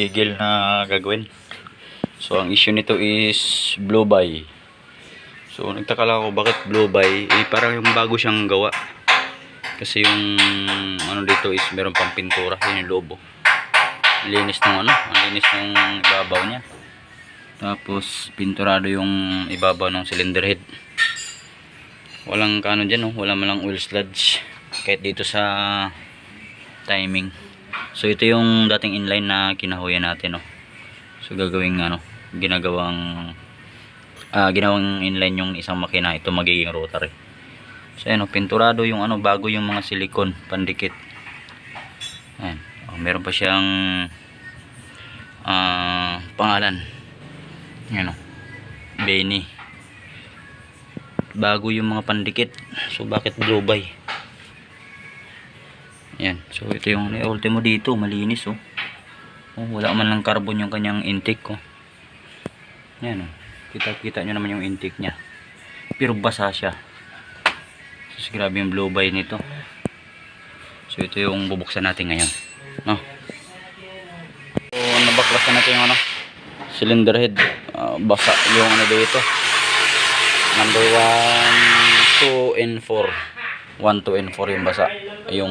higil na gagawin. So ang issue nito is blue by. So nagtaka lang ako bakit blue by, parang yung bago siyang gawa. Kasi yung ano dito is meron pang pintura, yun yung lobo. Linis ng ang linis ng ibabaw niya. Tapos pinturado yung ibabaw ng cylinder head. Walang kano dyan, wala man lang oil sludge kahit dito sa timing. So ito yung dating inline na kinahuyan natin, So gagawing ginawang inline yung isang makina, ito magiging rotary. So ayan, pinturado yung bago yung mga silicone pandikit. Ayan, meron pa siyang pangalan. Ayan, Benny. Bago yung mga pandikit. So bakit blue by? Ayan, so ito yung ultimo dito, malinis wala man lang carbon yung kanyang intake Ayan, kita nyo naman yung intake nya, pero basa siya. So grabe yung blue by nito. So ito yung bubuksan natin ngayon, So nabaklasan natin yung cylinder head. Basa yung dito, number 1, 2 and 4. 1, 2 and 4 yung basa. Yung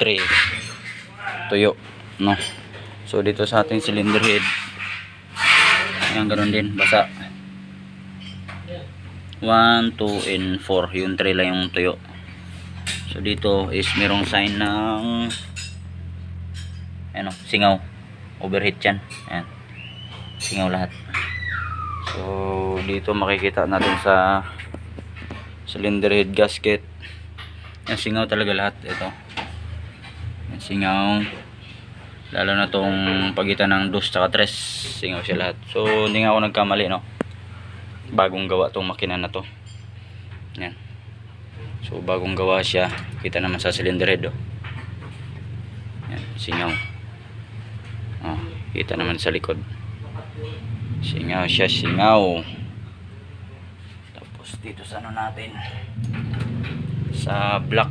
3 tuyo, So dito sa ating cylinder head, ayan, ganoon din, basa. 1, 2 and 4, yung 3 lang yung tuyo. So dito is merong sign ng singaw, overheat yan. Ayan, singaw lahat. So dito makikita natin sa cylinder head gasket, yung singaw talaga lahat. Ito yung singaw, lalo na tong pagitan ng 2 at 3, singaw siya lahat. So hindi nga ako nagkamali, bagong gawa tong makina na to. Yan, so bagong gawa siya, kita naman sa cylinder head, yan, singaw. Kita naman sa likod, singaw siya, singaw. Tapos dito sa natin, sa black,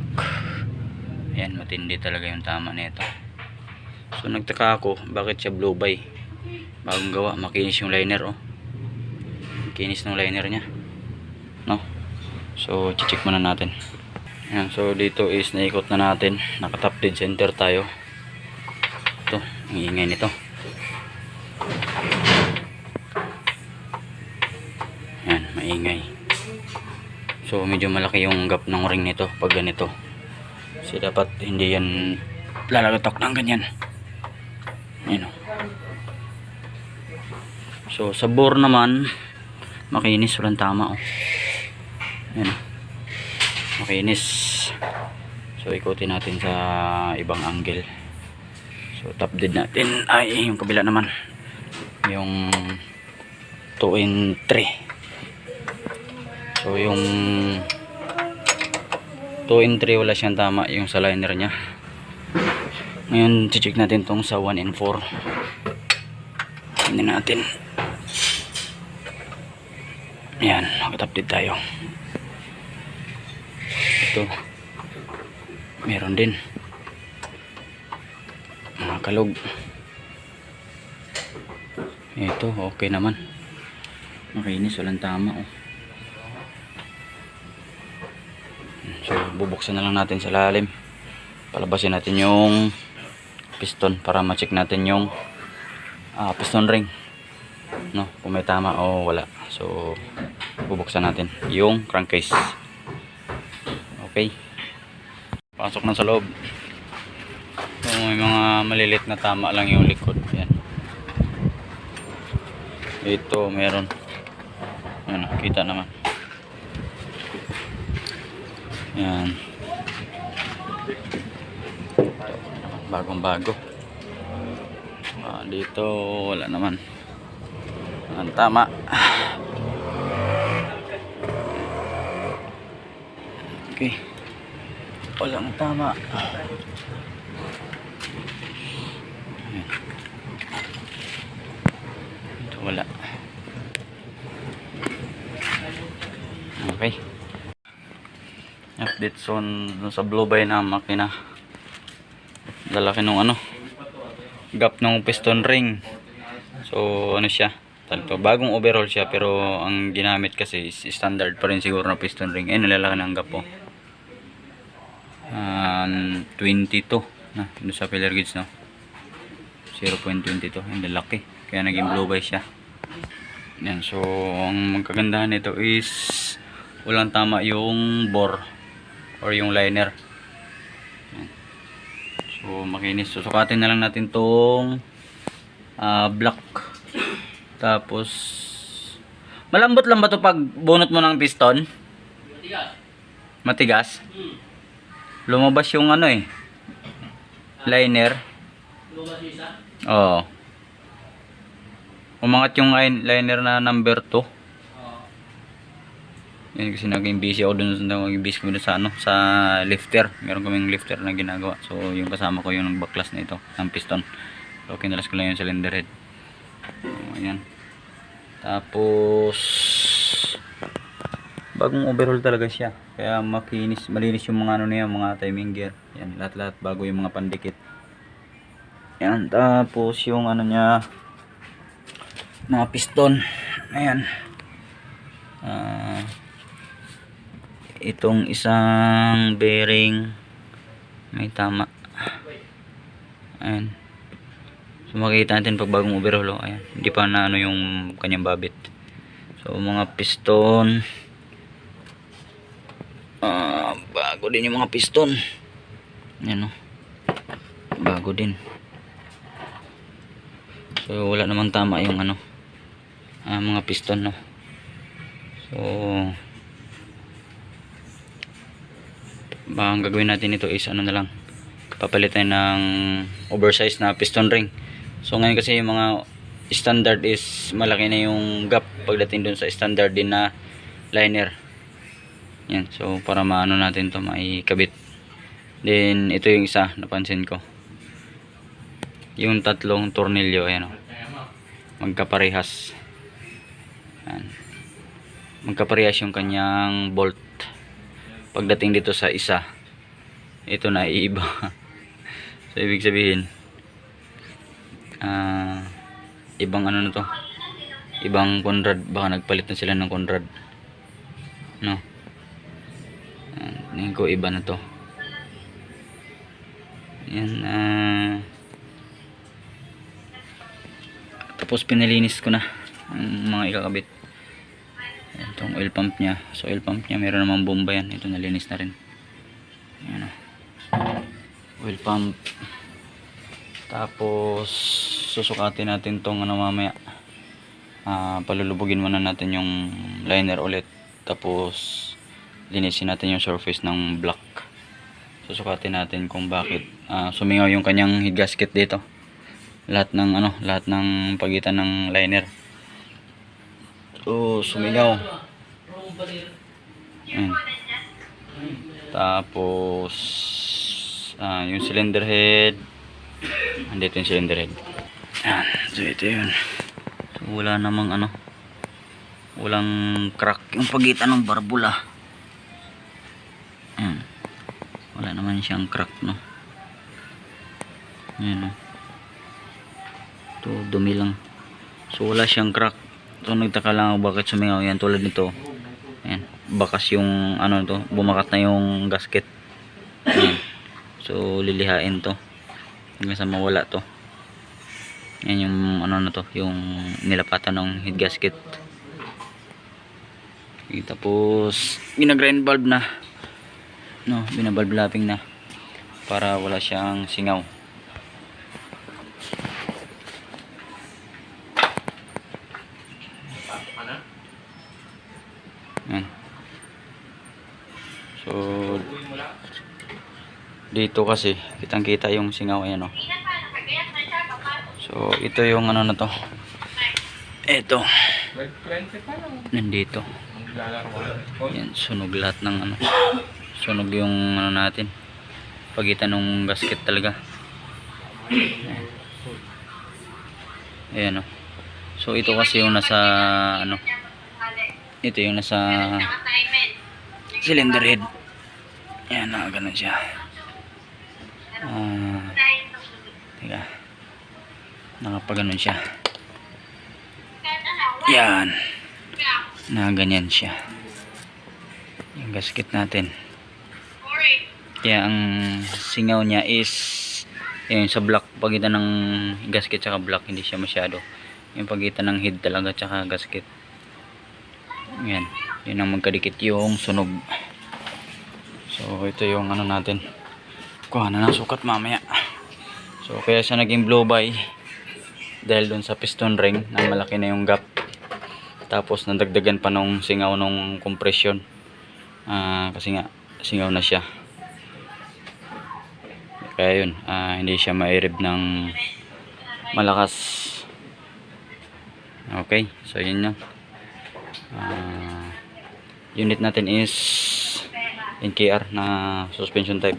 ayan, matindi talaga yung tama nito. So nagtaka ako bakit siya blue by, bagong gawa, makinis yung liner, kinis ng liner nya, So check muna natin. Ayan, so dito is naikot na natin, naka top dead center tayo. Ito, ang ingay nito. Ayan, maingay. So medyo malaki yung gap ng ring nito pag ganito. So dapat hindi yan lalagatok ng ganyan. Ayan, So sa bore naman makinis, walang tama, Ayan, makinis. So ikutin natin sa ibang angle. So top dead natin ay yung kabila naman, yung 2 and 3. So yung 2 and 3 wala siyang tama yung sa liner nya. Ngayon check natin tong sa 1 and 4. Hindi natin. Ayan, mag-top dead tayo. Ito meron din mga kalog. Ito okay naman, makinis, walang tama, So bubuksan na lang natin sa lalim, palabasin natin yung piston para ma-check natin yung piston ring, kung may tama o wala. So bubuksan natin yung crankcase. Okay, pasok na sa loob. So may mga malilit na tama lang yung likod. Yan, ito meron, yan, kita naman. Yan, bagong bago. Dito wala naman ang tama. Okay, walang tama. Ito wala. Okay, update sa blue by na makina. Lalaki nung gap ng piston ring. So ano siya, bagong overhaul siya, pero ang ginamit kasi is standard pa rin siguro na piston ring. Nalalaki ng gap po. 22 na doon sa filler gauge, no, 0.22. Ang lalaki, kaya naging blow by siya. Yan, so ang magkagandahan nito is walang tama yung bore or yung liner. Yan. So makinis. Susukatin na lang natin tong block. Tapos malambot lang ba to pag bunot mo ng piston? Matigas. Lumabas yung ano liner. Oo. Umangat yung liner na number 2. Yan kasi naging busy ako dun, sa lifter. Meron kaming lifter na ginagawa. So yung kasama ko yung baklas na ito ng piston. So kinalas ko lang yung cylinder head. So, ayan. Tapos bagong overhaul talaga siya, kaya malinis yung mga ano niya, mga timing gear. Yan, lahat bago yung mga pandikit. Yan, tapos yung ano niya, mga piston. Ayan. Itong isang bearing may tama. Ayan. So makikita natin pag bagong overhaul. Ayan, hindi pa na ano yung kanyang babit. So mga piston, bago din yung mga piston. Ayan, bago din. So wala namang tama yung ano, mga piston, no. So ang gagawin natin ito is ano na lang, papalitan ng oversize na piston ring. So ngayon kasi yung mga standard is malaki na yung gap pagdating dun sa standard din na liner. Yan, so para maano natin to, maikabit. Then ito yung isa napansin ko, yung tatlong tornilyo, ayan, magkaparehas. Yan, magkaparehas yung kanyang bolt. Pagdating dito sa isa, ito na iiba. So ibig sabihin ibang ano na to, ibang Conrad. Baka nagpalit na sila ng Conrad, no. Tingin ko iba na to. Yan. Tapos pinalinis ko na ang mga ikakabit. Itong oil pump nya. So oil pump nya meron namang bomba yan. Ito nalinis na rin. Yan, oil pump. Tapos susukatin natin tong ano mamaya. Palulubugin muna natin yung liner ulit. Tapos linisin natin yung surface ng block. Susukatin natin kung bakit sumingaw yung kanyang head gasket dito. Lahat ng pagitan ng liner. So sumingaw. Tapos yung cylinder head, andito yung cylinder head. So ito yun. So wala namang walang crack yung pagitan ng barbula. Wala naman siyang crack, no. Ayan, ito dumi lang. So wala siyang crack. So nagtaka lang ako bakit sumingaw yan, tulad nito. Ayan, bakas yung to, bumakat na yung gasket. Ayan. So lilihain to hanggang sa mawala to. Yan yung na to, yung nilapatan ng head gasket. Tapos ginagrind valve na, no, binavalve lapping na para wala siyang singaw. Yan. So dito kasi kitang kita yung singaw, ayan, no. So ito yung na to, ito nandito. Yan, sunog lahat ng sunog yung natin, pagitan ng gasket talaga. Ayan, no. So ito kasi yung nasa ito yung nasa cylinder head. Ayan, ganun siya. Teka, nakapaganon siya. Yan. Na ganyan siya. Yung gasket natin. Kaya ang singaw niya is yun, sa block, pagitan ng gasket tsaka block, hindi siya masyado. Yung pagitan ng head talaga tsaka gasket. Yan. Yun ang magkadikit yung sunog. So ito yung ano natin. Kuha na ng sukat mamaya. So kaya siya naging blow by dahil dun sa piston ring na malaki na yung gap. Tapos nadagdagan pa nung singaw nung compression. Kasi nga singaw na siya. Kaya yun, hindi siya mairib ng malakas. Okay, so yun yun. Unit natin is NKR na suspension type.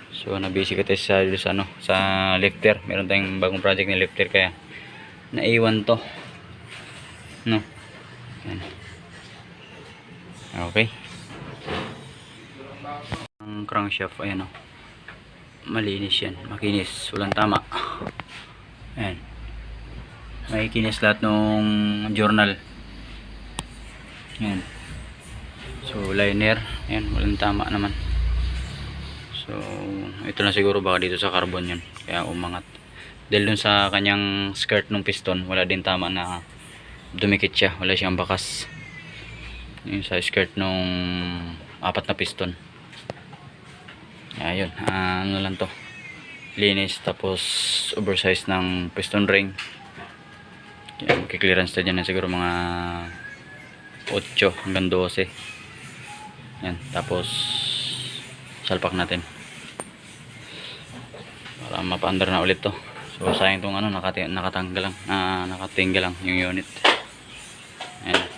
So na-basic ito sa ano, sa lifter. Meron tayong bagong project na lifter kaya naiwan to. No. Yan. Okay. Ang crankshaft ayan o. Malinis yan, makinis, walang tama. Ayan. May kinis lahat nung journal. Ayan. So liner, ayan, walang tama naman. So ito na siguro baka dito sa carbon yun, kaya umangat. Dahil dun sa kanyang skirt ng piston, wala din tama na dumikit siya, wala siyang bakas. Yung sa skirt nung apat na piston. Ayun, ano lang to, linis, tapos oversize ng piston ring. Kaya magki-clearance na dyan na siguro mga 8 hanggang 12. Yan, tapos salpak natin para mapa-under na ulit to. So sayang tong ano, nakatinggal lang yung unit. Ayan.